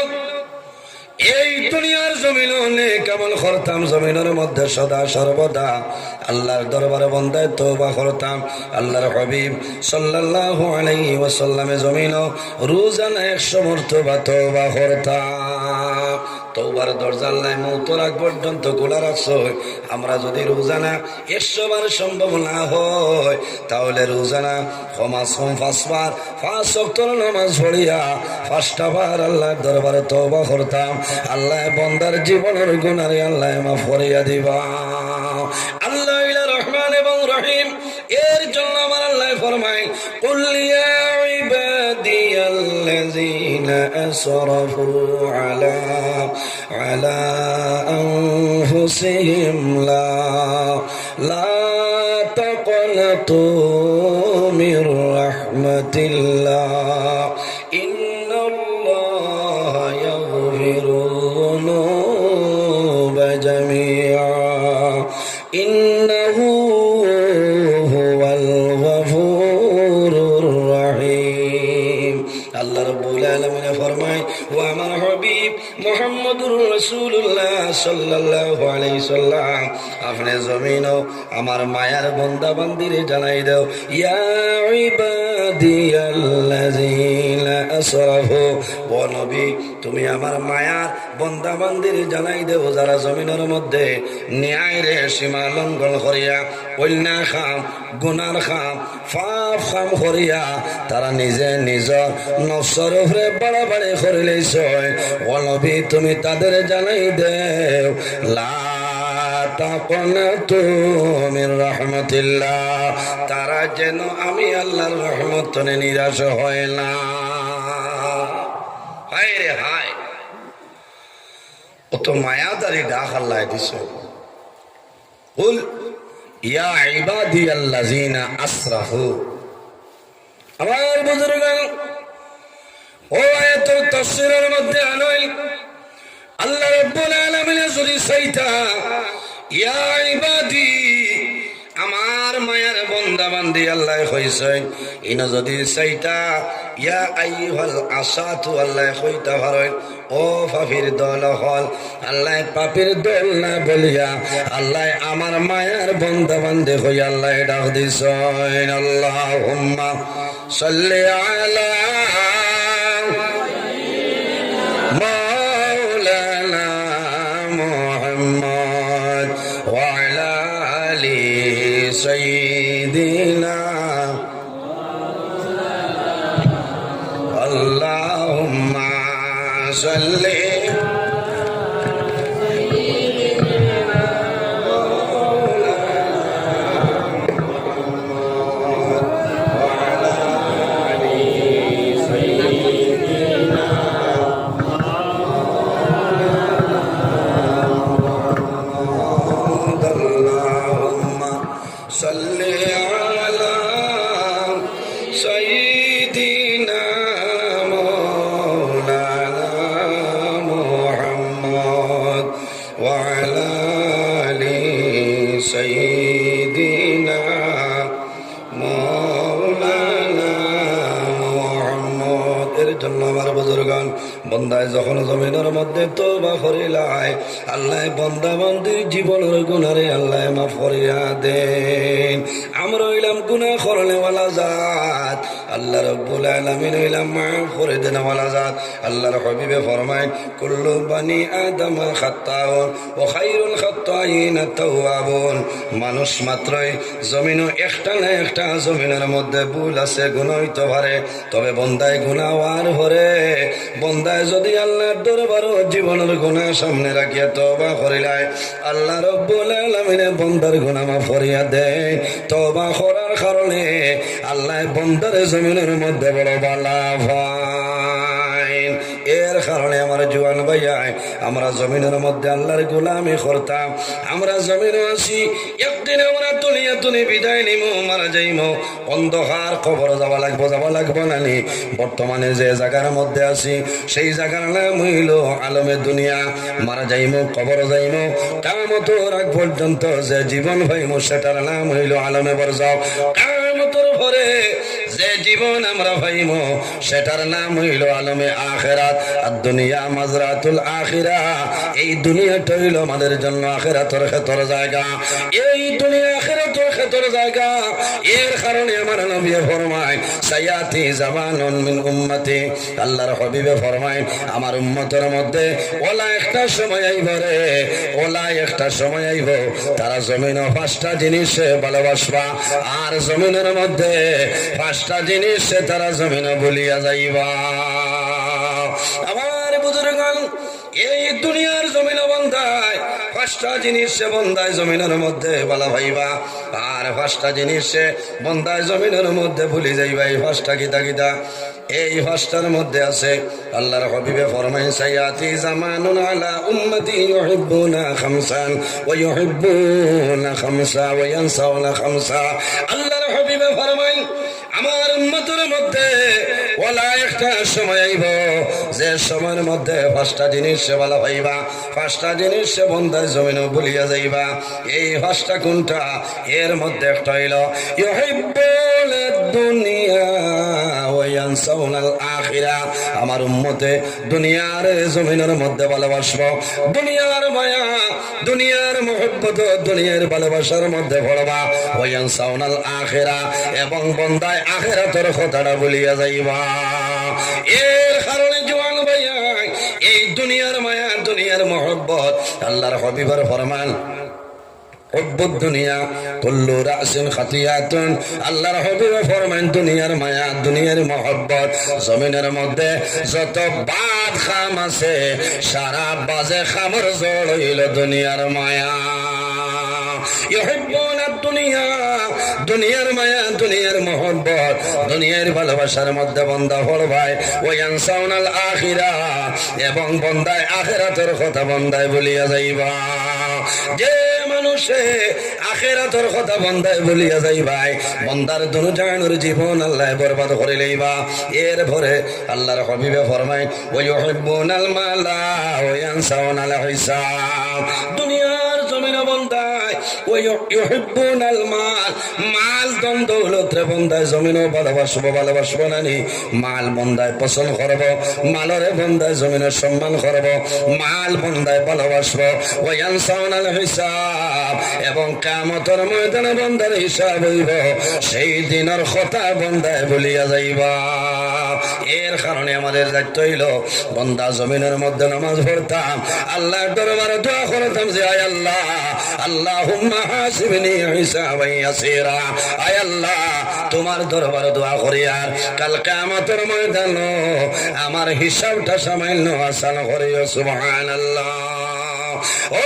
এই দুনিয়ার জমিন কেমন করতাম, জমিনের মধ্যে সদা সর্বদা আল্লাহর দরবারে বন্দায় তওবা করতাম। আল্লাহর হাবিব সাল্লাল্লাহু আলাইহি ওয়াসাল্লামে জমিন রোজানা 100 মর্তবা তওবা করতাম। তওবার দরজা আল্লাহ মওতের আগ পর্যন্ত খোলা রাখছে। আমরা যদি রোজানা 100 বার সম্ভব না হয় তাহলে রোজানা কমাসম 5 বার 5 ওয়াক্তের নামাজ পড়িয়া 5টা বার আল্লাহর দরবারে তওবা করতাম। আল্লাহ বান্দার জীবনের গুনাহ আল্লাহ মাফ করিয়া দিবা। আল্লাহ ইলা রহমান এবং রহিম, এর জন্য আমার আল্লাহ ফরমায় কুল ইয়া ইবাদিয়াল্লাযীনা আসরাফু আলা আনফুসিহিম লা তাকনাতু মির রাহমাতিল্লাহ ইন্নাল্লাহা ইয়াগফিরুয যুনুবা জামিআ ইন্নাহু হুয়াল গফুরুর রহিম। আল্লাহ রাব্বুল আলামিন ফরমায় ও আমার হাবিব মুহাম্মদুর রাসূলুল্লাহ সাল্লাল্লাহু আলাইহি সাল্লাম, আপনি জমিনও আমার মায়ার বান্দা বান্দিরে জানাই দাও ইয়া ইবাদিয়াল্লাযীনা আসরাফু। ও নবী, তুমি আমার মায়ার বান্দা বান্দিরে জানাই দাও যারা জমিনের মধ্যে ন্যায়ের সীমা লঙ্ঘন করিয়া অন্যায় খাম গুনার খাম পাপ খাম করিয়া তারা নিজে নিজের নফসের উপরে বাড়াবাড়ি করে লইছে। ও নবী, তুমি তাদের জানাই দেও লা তাকনাতু মির রাহমাতিল্লাহ, তারা যেন আমি আল্লাহর রহমত থেকে নিরাশ হয় না। হায় রে হায়, অত মায়াদারি ডাক আল্লাহ দিছে। কুল ইয়া ইবাদিয়াল্লাযীনা আসরাফু। আমার বুজুর্গান, ও আয়াতুল তাফসীরের মধ্যে আনয় আল্লাহ রাব্বুল আলামিন যদি চাইতা ইয়া ইবাদি, আমার মায়ের বন্দা বান্দি আল্লাহ কইছেন, ইনো যদি চাইতা ইয়া আইয়ুহাল আসাতু আল্লাহ কইতা পারেন ও পাপীর দল হল। আল্লাহ পাপীর দল না বলিয়া আল্লাহ আমার মায়ের বন্দা বান্দি কই আল্লাহ ডাক দিছেন। আল্লাহুম্মা সাল্লি আলা মাওলানা মুহাম্মদ ওয়া আলা আলি সাইয়্যিদিনা আল্লাহুম্মা সাল্লি سيدنا مولانا محمد وعلى آل سيدنا مولانا محمد এর জন্য আমার বুজুর্গান বন্দায় যখন জমিনের মধ্যে তওবা করিলায় আল্লাহ বান্দা বান্দির জীবনের গুনারে আল্লাহ মাফ করিয়া দেন। আমরা হইলাম গুনাহ করলে ওয়ালা জাত, আল্লাহ রাব্বুল আলামিন হইলাম মাফ করে দেন ওয়ালা জাত। আল্লাহর হাবিবে ফরমায় কুল্লু বানি আদম খাত্তাউন ওয়া খায়রুল খাত্তাইনা তাওয়াবুন। মানুষ মাত্রই জমিনও একটা না একটা জমিনের মধ্যে ভুল আছে, গুনাহ হইতে পারে, তবে বন্দায় গুনাহ হওয়ার পরে বন্দায় যদি আল্লাহর দরবারে জীবনের গুনাহ সামনে রাখিয়া তওবা করিলায় আল্লাহ রাব্বুল আলামিন বন্দার গুনাহ মাফ করিয়া দেয়। তওবা করার কারণে আল্লাহ বন্দার জমিনের মধ্যে বড় বালা ফাইন। এর কারণে আমার জওয়ান ভাইয়াই আমরা জমিনের মধ্যে আল্লাহর গোলামি করতাম, আমরা জমিনে আছি, একদিন আমরা দুনিয়া তুনি বিদায় নিমু, মারা যাইমু, অন্ধকার কবর যাওয়া লাগবো না নি? বর্তমানে যে জায়গার মধ্যে আছি সেই জায়গার নাম হইল আলমে দুনিয়া। মারা যাইমু, কবর যাইমু, কিয়ামতের আগ পর্যন্ত যে জীবন পাইমু সেটার নাম হইল আলমে বরজাখ। কিয়ামতের পরে যে জীবন আমরা পাইমু সেটার নাম হইল আলমে আখিরাত। আর দুনিয়া মাজরাতুল আখিরা, এই দুনিয়াটা হইল আমাদের জন্য আখিরাতের ক্ষেত্র জায়গা, এই দুনিয়া আখিরাতের ক্ষেত্র জায়গা। এর কারণে আমার নবী ফরমায় সায়াতি জামানুন মিন উম্মতি, আল্লাহর হাবিবে ফরমায় আমার উম্মতের মধ্যে ওলা একটা সময় আইব রে, ওলা একটা সময় আইব তারা জমিনে পাঁচটা জিনিস ভালোবাসবা, আর জমিনের মধ্যে পাঁচটা জিনিস তারা জমিনে ভুলিয়া যাইবা। আমার বুজুর্গান এই দুনিয়ার জমিনে বন্ধায় পাঁচটা জিনিস বন্ধায় জমিনের মধ্যে ভালো ভাইবা, আর পাঁচটা জিনিস বন্ধায় জমিনের মধ্যে ভুলি যাইবা। এই পাঁচটা কিতা কিতা? এই পাঁচটার মধ্যে আছে আল্লাহর হাবিবে ফরমায় সায়াতি জামানুন আলা উম্মতি ইউহিব্বুনা খামসান ওয়া ইউহিব্বুনা খামসা ওয়া ইয়ানসাউনা খামসা। আল্লাহর হাবিবে ফরমায় আমার উম্মতের মধ্যে ওলা একটা সময় আইব যে সময়ের মধ্যে পাঁচটা জিনিস ভালো পাইবা, পাঁচটা জিনিস বন্ধায় জমিনে ভুলিয়া যাইবা। এই পাঁচটা কোনটা? এর মধ্যে একটা হইল ইউহিব্বুল দুনিয়া ওয়া ইয়ানসাউনাল আখিরা। আমার উম্মতে দুনিয়ার জমিনের মধ্যে ভালোবাসবো, দুনিয়ার মায়া, দুনিয়ার মুহাব্বত, দুনিয়ার ভালোবাসার মধ্যে পড়বা। ওয়া ইয়ানসাউনাল আখিরা, এবং বন্দায় আখিরাতের কথাটা ভুলিয়া যাইবা। এর কারণে জওয়ান ভাইয়া এই দুনিয়ার মায়া, দুনিয়ার মুহাব্বত, আল্লাহর হাবিবের ফরমান হুব্বুদ দুনিয়া কুল্লু রাসিন খাতিয়াতুন। আল্লাহর হাবিব ফরমান দুনিয়ার মায়া, দুনিয়ার মুহাব্বত, জমিনের মধ্যে যত বাদ খাম আছে সারা বাজে খামর জড় হইল দুনিয়ার মায়া। ইউহিব্বুনা দুনিয়া, দুনিয়ার মায়া, দুনিয়ার মুহাব্বত, দুনিয়ার ভালোবাসার মধ্যে বন্দা পড়বায়। ওয়া ইয়ানসাউনাল আখিরা, এবং বন্দায় আখিরাতের কথা বন্দায় ভুলিয়া যাইবা। যে মানুষে আখিরাতের কথা বন্দায় ভুলিয়া যাইবাই বন্দার দুনিয়ার জীবন আল্লাহ বরবাদ করে লইবা। এর পরে আল্লাহর হাবিবে ফরমায় ওয়া ইউহিব্বুনাল মালা ওয়া ইয়ানসাউনাল হিসাব। দুনিয়ার জমিনে বন্দায় ওয়া ইউহিব্বুনাল মাল, মাল ধন দৌলত রে বন্দায় জমিনে ভালোবাসবো না নি? মাল বন্দায় পছন্দ করব, মালরে বন্দায় জমিনে সম্মান করব, মাল বন্দায় ভালোবাসবো। ওয়া ইয়ানসাউনাল হিসাব, এবং কিয়ামতের ময়দানে বন্দার হিসাব হইব, সেই দিনের কথা বন্দায় ভুলিয়া যাইবা। এর কারণে আমাদের দায়িত্ব হইল বন্দা জমিনের মধ্যে নামাজ পড়তাম, আল্লাহর দরবারে দোয়া করতাম যে আয় আল্লাহ, আল্লাহুম্মা হাসিবনি হিসাবান ইয়াসীরা। আয় আল্লাহ, তোমার দরবারে দোয়া করি আর কাল কিয়ামতের ময়দানে আমার হিসাবটা সামান্য আসান করিও। সুবহানাল্লাহ। ও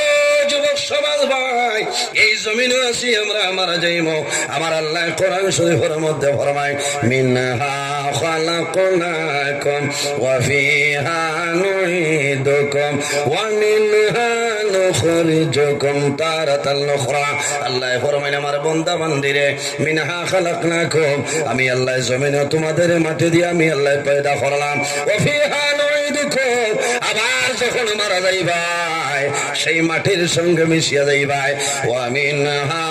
যুবক সমাজ ভাই, এই জমিনে আছি আমরা, মারা যাইমু। আমার আল্লাহ কোরআন শরীফের মধ্যে ফরমায় মিনহা খালাকনাকুম ওয়া ফিহা নুঈদুকুম ওয়া মিনহা নুখরিজুকুম তারাতাল উখরা আল্লাহ ফরমায় আমার বান্দা বান্দিরে মিনহা খালাকনাকুম আমি আল্লাহ জমিনে তোমাদের মাটি দিয়ে আমি আল্লাহ পয়দা করলাম ওয়া ফিহা নুঈদুকুম আবার যখন মারা যাইবাই সেই মাটির সঙ্গে মিশিয়া যাইবাই ওয়া মিনহা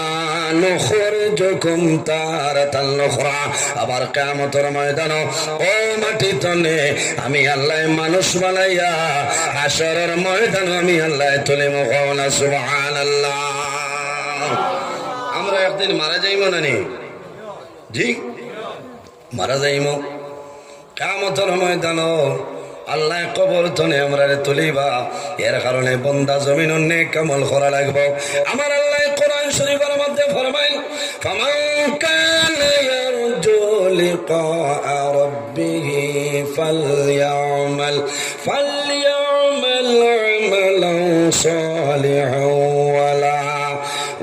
নুখরিজুকুম তারাতাল উখরা আবার কিয়ামতের ময়দানে ও মাটি তনে আমি আল্লাহ মানুষ বানাইয়া হাশরের ময়দানে আমি আল্লাহ তুলে মুখানা সুবহানাল্লাহ। আমরা একদিন মারা যাইমো না নি জি মারা যাইমো কিয়ামতের ময়দানে আল্লাহ কবর তনে আমরা তুলিবা এর কারণে বান্দা জমিন নেক আমল করা লাগবে আমার আল্লাহ কোরআন শরীফের মধ্যে ফরমায় ফামান কানা ইয়ারজু লিকা রাব্বিহি ফালইয়ামাল আমালান সালিহান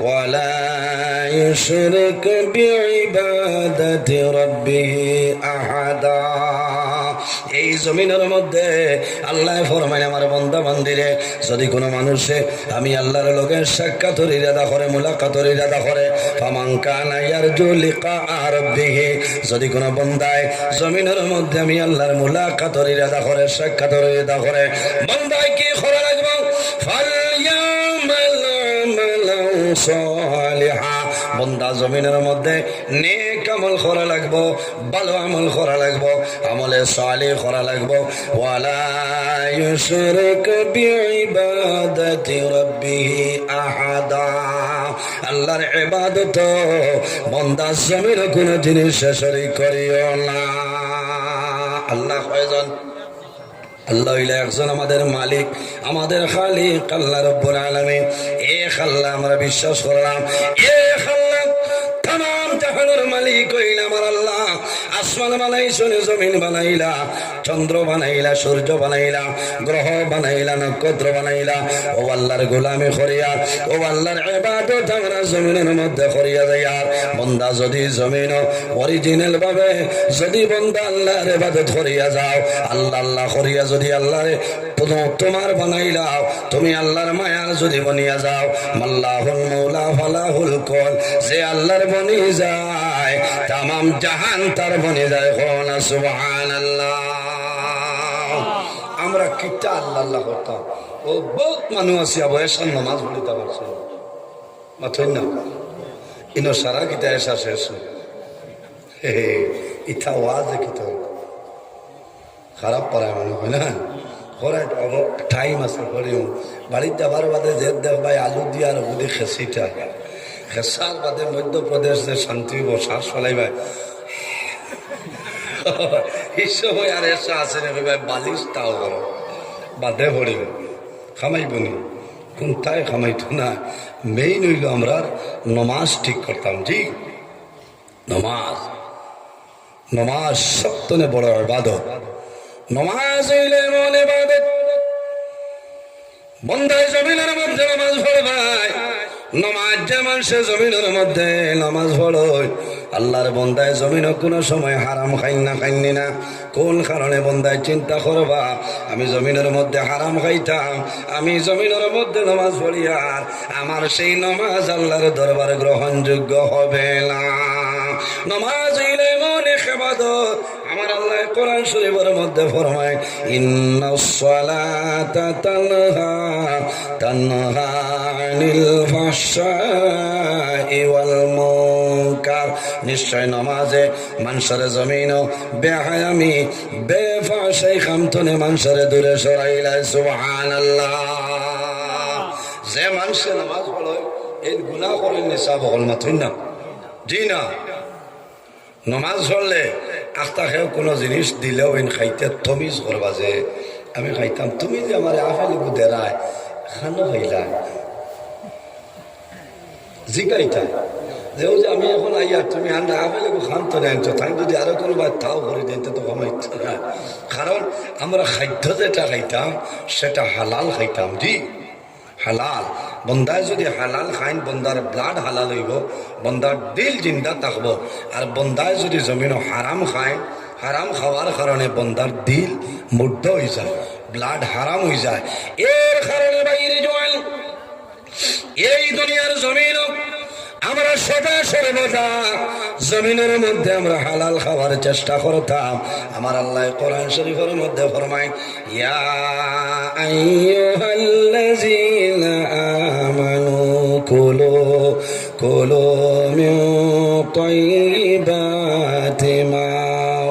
ওয়ালা ইউশরিক বিইবাদাতি রাব্বিহি আহাদা এই জমিনের মধ্যে আল্লাহ ফরমায় আমার বান্দা বান্দিরে যদি কোনো মানুষে আমি আল্লাহর লগে সাক্ষাতের ইরাদা করে মুলাকাতের ইরাদা করে ফামান কানা ইয়ারজু লিকা রাব্বিহি যদি কোনো বান্দায় জমিনের মধ্যে আমি আল্লাহর মুলাকাতের ইরাদা করে সাক্ষাতের ইরাদা করে বান্দায় কি করা লাগবে ফালইয়ামাল আমালান সালিহা বান্দা জমিনের মধ্যে নেক আমল করা লাগবো ভালো আমল করা লাগবো আমলে সালিহ করা লাগবো ওয়ালা ইউশরিক বিইবাদাতি রাব্বিহি আহাদা আল্লাহর ইবাদত বান্দা জমিনে কোনো জিনিস শরীক করিও না আল্লাহ কয়জন আল্লাহ হইলে একজন আমাদের মালিক আমাদের খালিক আল্লাহ রাব্বুল আলামিন এক আল্লাহ আমরা বিশ্বাস করলাম এক আল্লাহ तमाम জাহানের মালিক হইল আমার আল্লাহ আসমান বানাইছো জমিন বানাইলা চন্দ্র বানাইলা সূর্য বানাইলা গ্রহ বানাইলা নক্ষত্র বানাইলা ও আল্লাহর গোলামি করিয়া ও আল্লাহর ইবাদত আমরা জমিনের মধ্যে করিয়া যাইয়া বান্দা যদি জমিন অরিজিনাল ভাবে যদি বান্দা আল্লাহর ইবাদত করিয়া যাও আল্লাহ আল্লাহ করিয়া যদি আল্লাহর তোমার বানাইলাও তুমি আল্লাহর মায়ার যদি বনিয়া যাও মাল্লাহুল মাওলা ফালাহুল কুল যে আল্লাহর বনি যায় तमाम জাহান তার বনি যায় কোনা সুবহানাল্লাহ আমরা কিটা আল্লাহ আল্লাহ করতাম ও বহুত মানুষ আছে বয়সের নামাজ পড়িতে পারছে মাথুই না ইনো সারা কিটা এসা শেষ হে ইটা ওয়াজ কিটা খারাপ পারায় মনে হয় না টাইম আছে করিও বাড়িতে যাবার বাদে যে দেখ ভাই আলু দিয়ে আর বুঝি খেসিটা খেসার বাদে মধ্যপ্রদেশ যে শান্তি বসার চলাই ভাই এই সময় আর এসা আছে না ভাই বালিশ তাও করো বাদে পড়িব খামাইব নি কোনটাই খামাইতো না মেইন হইল আমরা নমাজ ঠিক করতাম জি নমাজ নমাজ সপ্তনে বড় ইবাদত নমাজ হইলে এমন ইবাদত বন্দায় জমিনের মধ্যে নামাজ পড়বাই নমাজ যেমন সে জমিনের মধ্যে নামাজ পড়য় আল্লাহর বন্দায় জমিন কোনো সময় হারাম খাইনি না কোন কারণে বন্দায় চিন্তা করবা আমি জমিনের মধ্যে হারাম খাইতাম আমি জমিনের মধ্যে নামাজ পড়ি আর আমার সেই নামাজ আল্লাহর দরবারে গ্রহণযোগ্য হবে না নামাজ হইলে এমন ইবাদত আমার আল্লাহ কোরআন শরীফের মধ্যে ফরমায় ইন্নাস সালাতা তানহা আনিল ফাহশাই ওয়াল মুনকার নিশ্চয় নামাজে মানুষের জমিন বেহায়ামি বেফাশাই খামতনে মানুষের দূরে সরাইলা সুবহানাল্লাহ যে মানুষ নামাজ পড়ে এই গুনাহ করেন নিসাব হল মাথুই না জি না নমাজ পড়লে আখতা খেয়েও কোনো জিনিস দিলেও ইন খাইতে তমিজ করবা যে আমি খাইতাম তুমি যে আমার আফেল গুদেরায় খানো খাইলা জিগাইতা যে ও যে আমি এখন আইয়া তুমি আন্ডা আফেল খান তো নেন তাই যদি আরো কোনো বার তাও করে দিতে তো কমাইত না কারণ আমরা খাদ্য যেটা খাইতাম সেটা হালাল খাইতাম জি হালাল বন্দায় যদি হালাল খাইন বন্দার ব্লাড হালাল হইব বন্দার দিল জিন্দা থাকবো আর বন্দায় যদি জমিন হারাম খায় হারাম খাওয়ার কারণে বন্দার দিল মুগ্ধ হয়ে যায় ব্লাড হারাম হয়ে যায় এর কারণে বাইরে জয়েন এই দুনিয়ার জমিন আমরা সদা সর্বদা জমিনের মধ্যে আমরা হালাল খাওয়ার চেষ্টা করতাম। আমার আল্লাহ কোরআন শরীফের মধ্যে ফরমায়, ইয়া আইয়ুহাল্লাযীনা আমানু কুলু মিন তাইয়্যিবাতি মা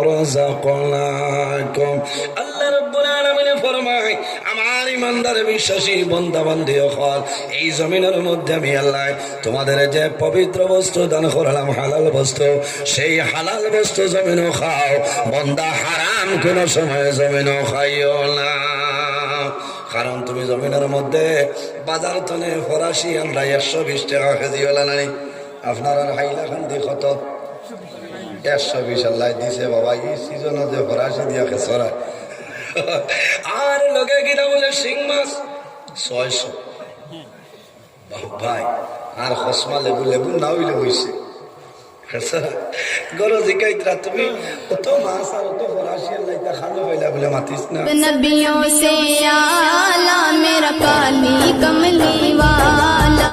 রাযাকনাকুম। আল্লাহ রাব্বুল আলামিন ফরমায়, আমার ইমানদার বিশ্বাসী বান্দা বান্দী হল, এই জমিনের মধ্যে আমি আল্লাহ তোমাদের যে পবিত্র বস্তু দান করলাম, হালাল বস্তু, সেই হালাল বস্তু জমিনও খাও, বান্দা হারাম কোন সময় জমিনও খাইও না। কারণ তুমি জমিনের মধ্যে বাজার তনে ফরাসি আমরা 120 টাকা কেজি হলা নাই, আপনার হাইলা খান্দি কত 120 আল্লাহ দিছে বাবা। এই সিজনে যে ফরাসি দিয়া খেসরা আর লগে কিনা বলে শিং মাছ 600 ভাই, আর হসমা লেবু লেবু না হইলে হইছে গরো জিকাইতরা তুমি অত মাছ আর অত ফরাসি আল্লাহ খানো পাইলা বলে মাতিস না। नबियों से आला मेरा काली कमली वाला।